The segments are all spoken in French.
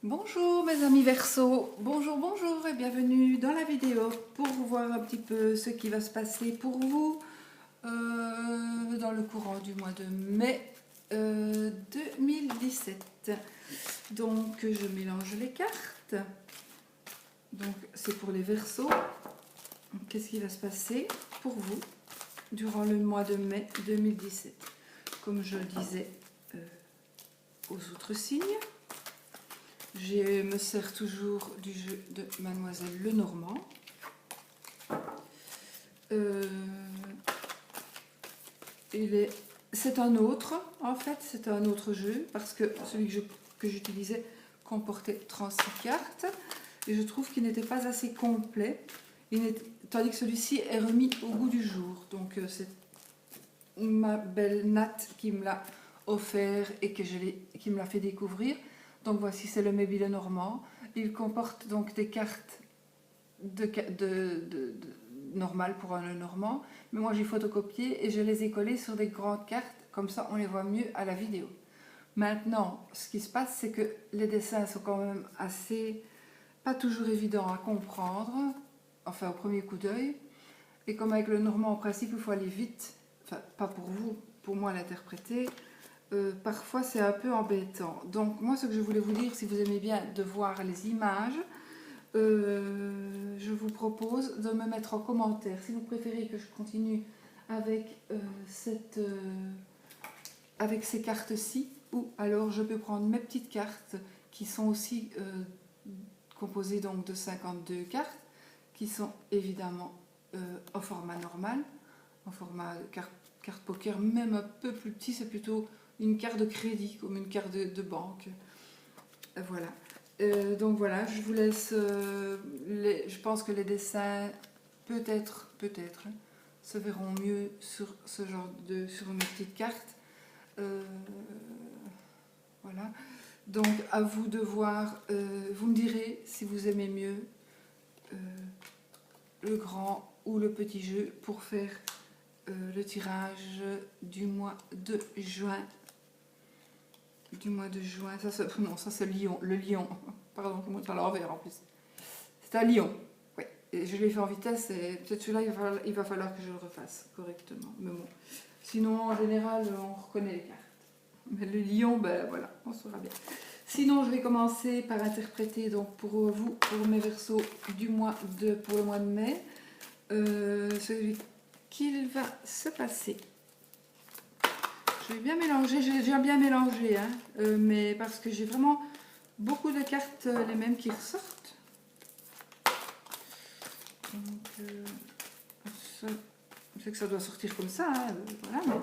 Bonjour mes amis Verseau, bonjour et bienvenue dans la vidéo pour voir un petit peu ce qui va se passer pour vous dans le courant du mois de mai 2017. Donc je mélange les cartes, donc c'est pour les Verseaux. Qu'est-ce qui va se passer pour vous durant le mois de mai 2017? Comme je le disais aux autres signes. Je me sers toujours du jeu de Mademoiselle Lenormand. C'est un autre, en fait, c'est un autre jeu, parce que celui que j'utilisais comportait 36 cartes, et je trouve qu'il n'était pas assez complet, tandis que celui-ci est remis au goût du jour. Donc c'est ma belle Nat qui me l'a offert et qui me l'a fait découvrir. Donc voici, c'est le Maybe Lenormand. Il comporte donc des cartes normales pour un Lenormand. Mais moi j'ai photocopié et je les ai collées sur des grandes cartes. Comme ça on les voit mieux à la vidéo. Maintenant, ce qui se passe, c'est que les dessins sont quand même assez... pas toujours évidents à comprendre. Enfin au premier coup d'œil. Et comme avec le Normand en principe il faut aller vite. Enfin pas pour vous, pour moi l'interpréter. Parfois c'est un peu embêtant. Donc moi ce que je voulais vous dire, si vous aimez bien de voir les images, je vous propose de me mettre en commentaire si vous préférez que je continue avec, avec ces cartes-ci, ou alors je peux prendre mes petites cartes qui sont aussi composées donc de 52 cartes, qui sont évidemment en format normal, en format carte poker, même un peu plus petit, c'est plutôt une carte de crédit, comme une carte de banque. Voilà. Donc voilà, je vous laisse... je pense que les dessins, peut-être, se verront mieux sur ce genre sur mes petites cartes. Voilà. Donc à vous de voir. Vous me direz si vous aimez mieux le grand ou le petit jeu pour faire le tirage du mois de juin. Non, ça c'est le lion. Pardon, je monte à l'envers en plus. C'est un lion. Oui. Et je l'ai fait en vitesse et peut-être celui-là il va falloir que je le refasse correctement. Mais bon. Sinon, en général, on reconnaît les cartes. Mais le lion, ben voilà, on saura bien. Sinon, je vais commencer par interpréter donc pour vous, pour mes Verseaux pour le mois de mai, celui qu'il va se passer. Je vais bien mélanger, j'ai déjà bien mélangé, hein, mais parce que j'ai vraiment beaucoup de cartes les mêmes qui ressortent. Donc, je sais que ça doit sortir comme ça, hein, voilà, mais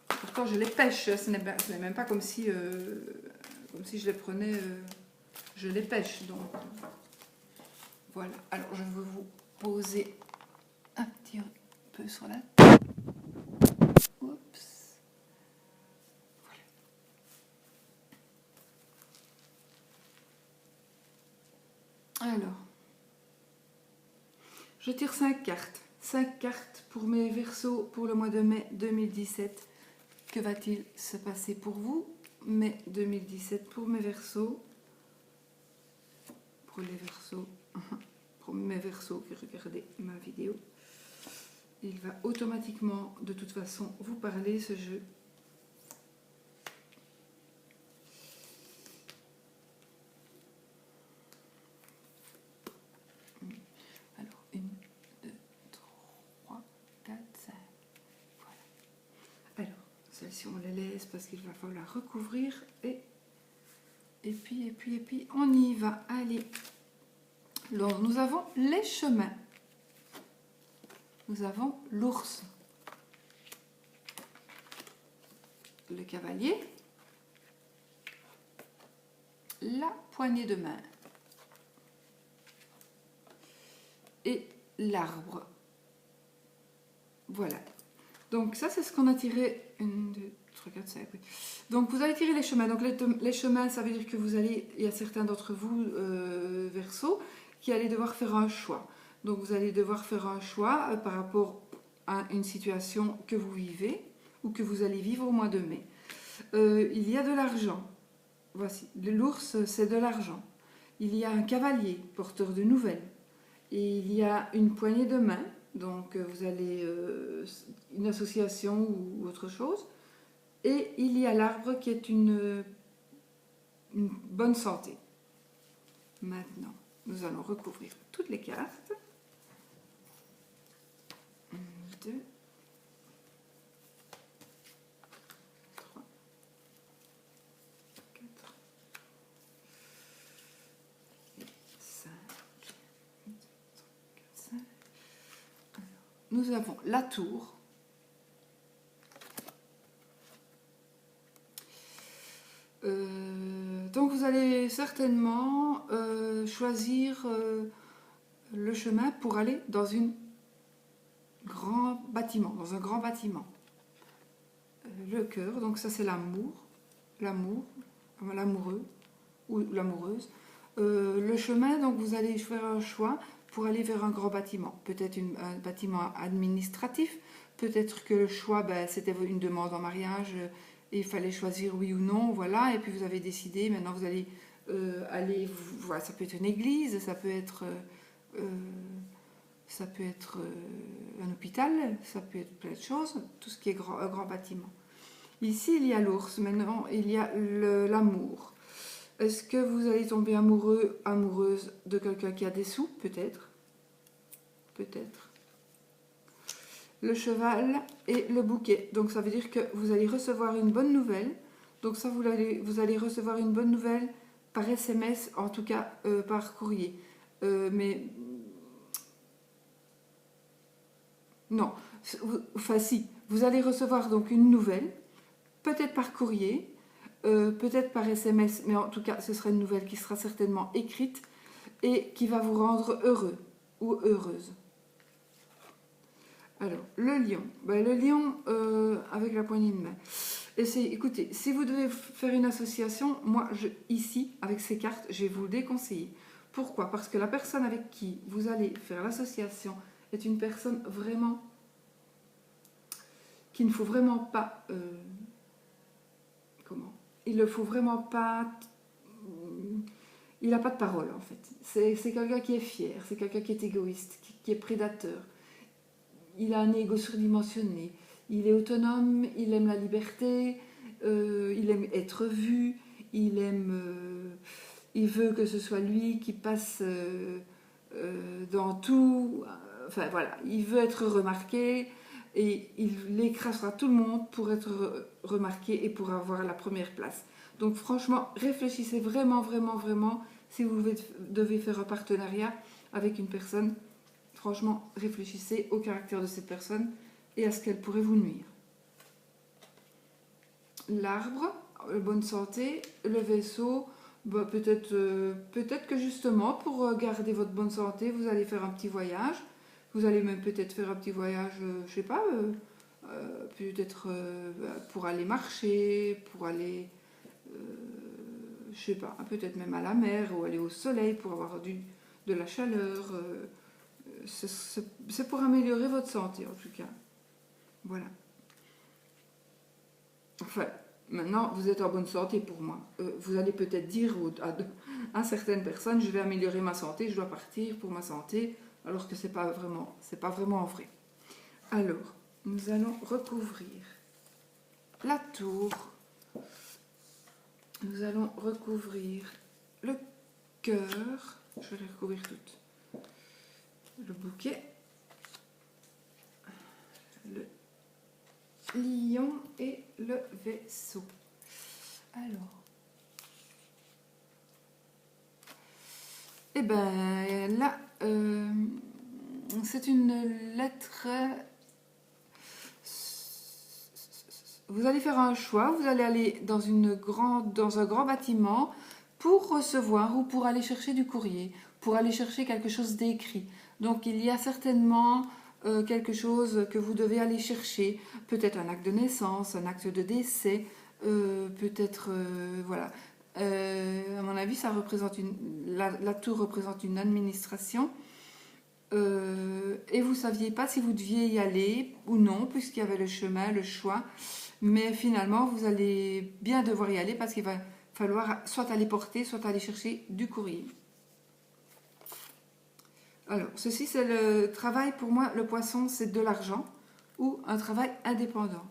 pourtant je les pêche, ce n'est même pas comme si je les prenais, je les pêche. Donc voilà, alors je vais vous poser un petit peu sur la table. Oups. Alors, je tire 5 cartes. 5 cartes pour mes Verseaux pour le mois de mai 2017. Que va-t-il se passer pour vous? Mai 2017 pour mes Verseaux. Pour les Verseaux. Pour mes Verseaux qui regardez ma vidéo. Il va automatiquement, de toute façon, vous parler ce jeu. Alors, 1, 2, 3, 4, 5. Voilà. Alors, celle-ci, on la laisse parce qu'il va falloir recouvrir. Et puis, on y va. Allez. Alors, nous avons les chemins. Nous avons l'ours. Le cavalier. La poignée de main. Et l'arbre. Voilà. Donc ça c'est ce qu'on a tiré. 1, 2, 3, 4, 5. Oui. Donc vous allez tirer les chemins. Donc les chemins, ça veut dire que il y a certains d'entre vous, Verseaux, qui allez devoir faire un choix. Donc vous allez devoir faire un choix par rapport à une situation que vous vivez ou que vous allez vivre au mois de mai. Il y a de l'argent. voici, l'ours, c'est de l'argent. Il y a un cavalier, porteur de nouvelles. Et il y a une poignée de main, donc vous allez une association ou autre chose. Et il y a l'arbre qui est une bonne santé. Maintenant, nous allons recouvrir toutes les cartes. 1, 2, 3, 4, 5, 5. Nous avons la tour. Donc vous allez certainement choisir le chemin pour aller dans un grand bâtiment. Le cœur, donc ça c'est l'amour, l'amoureux ou l'amoureuse. Le chemin, donc vous allez faire un choix pour aller vers un grand bâtiment. Peut-être un bâtiment administratif, peut-être que le choix, c'était une demande en mariage, et il fallait choisir oui ou non, voilà, et puis vous avez décidé, maintenant vous allez aller, voilà, ça peut être une église, ça peut être un hôpital, ça peut être plein de choses, tout ce qui est un grand bâtiment. Ici, il y a l'ours, maintenant il y a l'amour. Est-ce que vous allez tomber amoureux, amoureuse de quelqu'un qui a des sous? Peut-être. Peut-être. Le cheval et le bouquet. Donc ça veut dire que vous allez recevoir une bonne nouvelle. Donc ça, vous allez recevoir une bonne nouvelle par SMS, en tout cas par courrier. Mais non, enfin si, vous allez recevoir donc une nouvelle, peut-être par courrier, peut-être par SMS, mais en tout cas ce sera une nouvelle qui sera certainement écrite et qui va vous rendre heureux ou heureuse. Alors, le lion. Le lion avec la poignée de main. Écoutez, si vous devez faire une association, moi, ici, avec ces cartes, je vais vous le déconseiller. Pourquoi? Parce que la personne avec qui vous allez faire l'association est une personne vraiment qu'il ne faut vraiment pas... il ne faut vraiment pas... Il n'a pas de parole, en fait. C'est quelqu'un qui est fier, c'est quelqu'un qui est égoïste, qui est prédateur. Il a un ego surdimensionné, il est autonome, il aime la liberté, il aime être vu, il veut que ce soit lui qui passe dans tout, enfin voilà, il veut être remarqué et il écrasera tout le monde pour être remarqué et pour avoir la première place. Donc franchement, réfléchissez vraiment, vraiment, vraiment si vous devez faire un partenariat avec une personne. Franchement, réfléchissez au caractère de cette personne et à ce qu'elle pourrait vous nuire. L'arbre, bonne santé, le vaisseau, peut-être que justement, pour garder votre bonne santé, vous allez faire un petit voyage. Vous allez même peut-être faire un petit voyage, je sais pas, peut-être pour aller marcher, pour aller, je sais pas, peut-être même à la mer ou aller au soleil pour avoir de la chaleur. C'est pour améliorer votre santé en tout cas. Voilà. Enfin, maintenant vous êtes en bonne santé pour moi. Vous allez peut-être dire à certaines personnes, je vais améliorer ma santé, je dois partir pour ma santé, alors que c'est pas vraiment vrai. Alors, nous allons recouvrir la tour. Nous allons recouvrir le cœur. Je vais les recouvrir toutes. Le bouquet, le lion et le vaisseau. Alors, et ben là, c'est une lettre. Vous allez faire un choix, vous allez aller dans un grand bâtiment pour recevoir ou pour aller chercher du courrier, pour aller chercher quelque chose d'écrit. Donc il y a certainement quelque chose que vous devez aller chercher, peut-être un acte de naissance, un acte de décès, peut-être, voilà. À mon avis, ça représente la tour représente une administration. Et vous ne saviez pas si vous deviez y aller ou non, puisqu'il y avait le chemin, le choix. Mais finalement, vous allez bien devoir y aller parce qu'il va falloir soit aller porter, soit aller chercher du courrier. Alors, ceci c'est le travail, pour moi, le poisson c'est de l'argent ou un travail indépendant.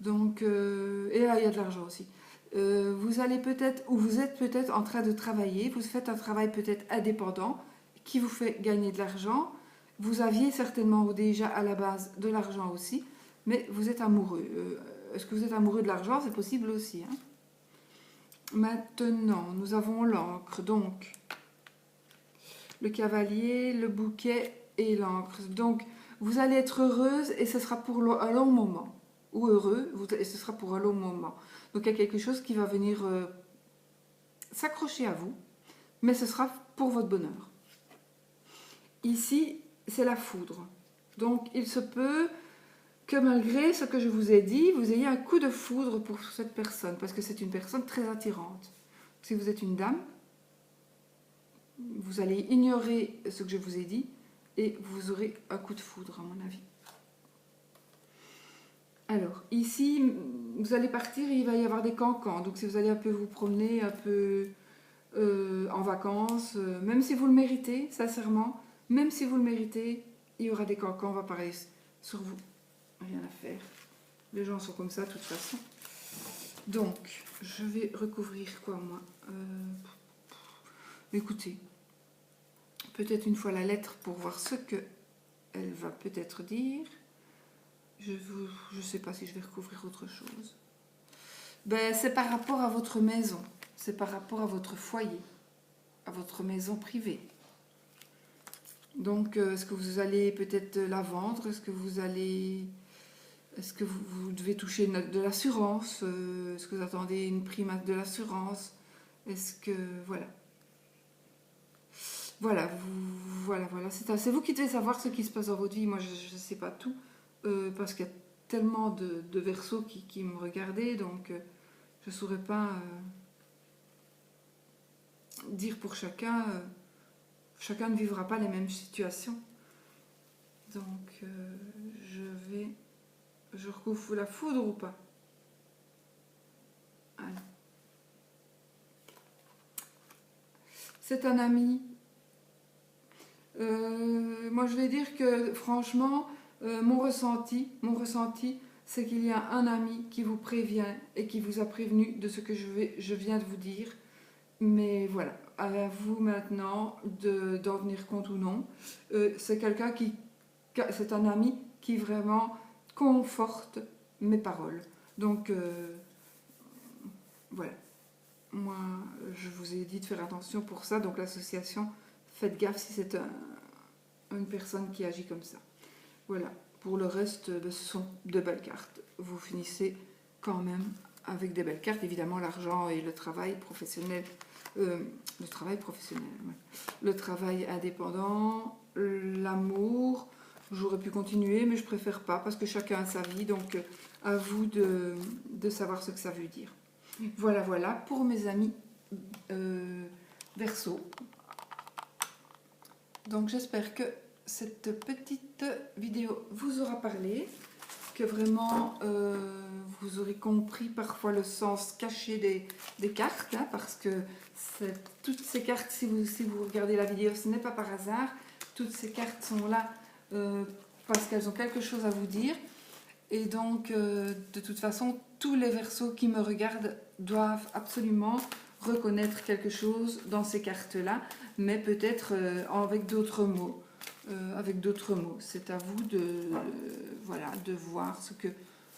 Donc, et là il y a de l'argent aussi. Vous allez peut-être, ou vous êtes peut-être en train de travailler, vous faites un travail peut-être indépendant qui vous fait gagner de l'argent. Vous aviez certainement déjà à la base de l'argent aussi, mais vous êtes amoureux. Est-ce que vous êtes amoureux de l'argent? C'est possible aussi. Hein. Maintenant, nous avons l'encre, donc le cavalier, le bouquet et l'encre. Donc, vous allez être heureuse et ce sera pour un long moment. Ou heureux, et ce sera pour un long moment. Donc, il y a quelque chose qui va venir s'accrocher à vous, mais ce sera pour votre bonheur. Ici, c'est la foudre. Donc, il se peut que malgré ce que je vous ai dit, vous ayez un coup de foudre pour cette personne, parce que c'est une personne très attirante. Si vous êtes une dame, vous allez ignorer ce que je vous ai dit et vous aurez un coup de foudre, à mon avis. Alors, ici, vous allez partir et il va y avoir des cancans. Donc, si vous allez un peu vous promener, un peu en vacances, même si vous le méritez, sincèrement, même si vous le méritez, il y aura des cancans, on va parler sur vous. Rien à faire. Les gens sont comme ça, de toute façon. Donc, je vais recouvrir quoi, moi Écoutez, peut-être une fois la lettre pour voir ce qu'elle va peut-être dire. Je ne sais pas si je vais recouvrir autre chose. Ben, c'est par rapport à votre maison. C'est par rapport à votre foyer. À votre maison privée. Donc, est-ce que vous allez peut-être la vendre? Est-ce que vous allez... Est-ce que vous devez toucher de l'assurance? Est-ce que vous attendez une prime de l'assurance? Est-ce que... Voilà. Voilà, voilà. C'est vous qui devez savoir ce qui se passe dans votre vie. Moi, je ne sais pas tout. Parce qu'il y a tellement de Verseaux qui me regardaient. Donc, je ne saurais pas dire pour chacun. Chacun ne vivra pas les mêmes situations. Donc, je recouvre la foudre ou pas? Allez. C'est un ami. Moi, je vais dire que, franchement, mon ressenti, c'est qu'il y a un ami qui vous prévient et qui vous a prévenu de ce que je viens de vous dire. Mais voilà, à vous maintenant d'en tenir compte ou non. C'est quelqu'un c'est un ami qui vraiment conforte mes paroles. Donc, voilà. Moi, je vous ai dit de faire attention pour ça. Donc, l'association, faites gaffe si c'est une personne qui agit comme ça. Voilà. Pour le reste, ce sont de belles cartes. Vous finissez quand même avec des belles cartes. Évidemment, l'argent et le travail professionnel. Le travail indépendant, l'amour. J'aurais pu continuer, mais je préfère pas parce que chacun a sa vie. Donc, à vous de savoir ce que ça veut dire. Voilà pour mes amis Verseau. Donc, j'espère que cette petite vidéo vous aura parlé, que vraiment vous aurez compris parfois le sens caché des cartes, hein, parce que toutes ces cartes, si vous regardez la vidéo, ce n'est pas par hasard. Toutes ces cartes sont là parce qu'elles ont quelque chose à vous dire. Et donc, de toute façon, tous les Verseaux qui me regardent doivent absolument reconnaître quelque chose dans ces cartes-là, mais peut-être avec d'autres mots. C'est à vous de voir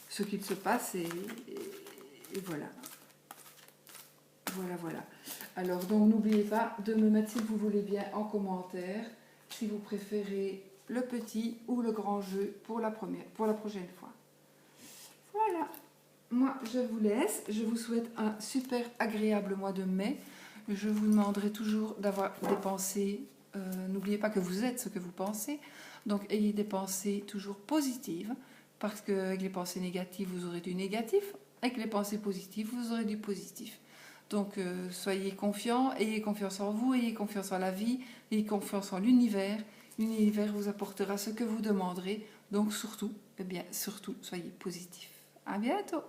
ce qu'il se passe et voilà. Voilà. Alors, donc, n'oubliez pas de me mettre, si vous voulez bien, en commentaire, si vous préférez le petit ou le grand jeu pour la prochaine fois. Voilà. Moi, je vous laisse. Je vous souhaite un super agréable mois de mai. Je vous demanderai toujours d'avoir des pensées. N'oubliez pas que vous êtes ce que vous pensez. Donc, ayez des pensées toujours positives. Parce qu'avec les pensées négatives, vous aurez du négatif. Avec les pensées positives, vous aurez du positif. Donc, soyez confiants, ayez confiance en vous, ayez confiance en la vie, ayez confiance en l'univers. L'univers vous apportera ce que vous demanderez. Donc, surtout, surtout, soyez positifs. À bientôt!